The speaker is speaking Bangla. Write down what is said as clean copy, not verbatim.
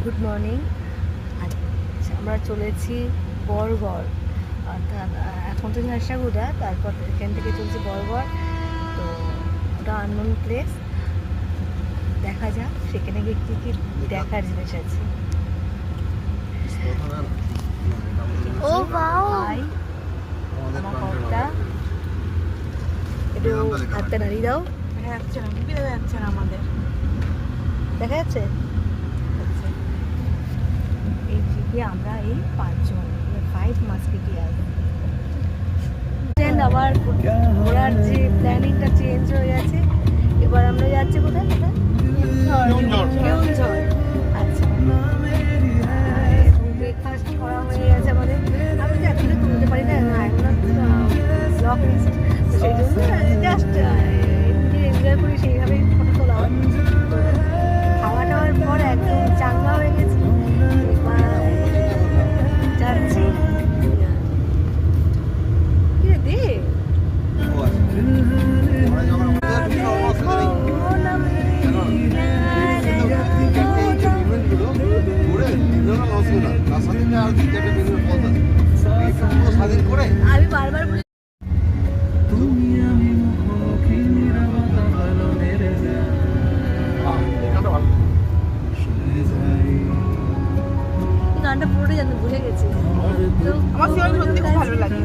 Good morning. আমরা চলেছি বরগড়, অর্থাৎ এখন তো ঝারসাগুড়া, তারপর এখান থেকে চলছি বরগড়। তো ওটা আননোন প্লেস, দেখা যাক সেখানে গিয়ে কী কী দেখার জিনিস আছে। ও বাও, আমার কপটা একটু হাতটা নাড়িয়ে দাও। দেখা যাচ্ছে না, মুভি দেখা যাচ্ছে না আমাদের। দেখা যাচ্ছে? আচ্ছা, এই ট্রিপে আমরা এই 5 জন, 5 মাস্কেটিয়ার্স। আবার ঘোরার যে প্ল্যানিংটা চেঞ্জ হয়ে গেছে, এবার আমরা যাচ্ছি কোথায় কোথায়? কেউঝর। আচ্ছা, ব্রেকফাস্ট করা হয়ে গেছে আমাদের। আমি তো এতটা তুলতে পারি না, ব্লগ লিস্ট, তো সেই জন্য জাস্ট এমনি এনজয় করি, সেইভাবেই ফটো তোলা হয়। তো খাওয়া দাওয়ার পর একদম চাঙ্গা হয়ে গেছি, এবার যাচ্ছি। কি রে দে আমি বারবার বলি গানটা পুরোটাই জানতে ভুলে গেছি। আমার সত্যি খুব ভালো লাগে।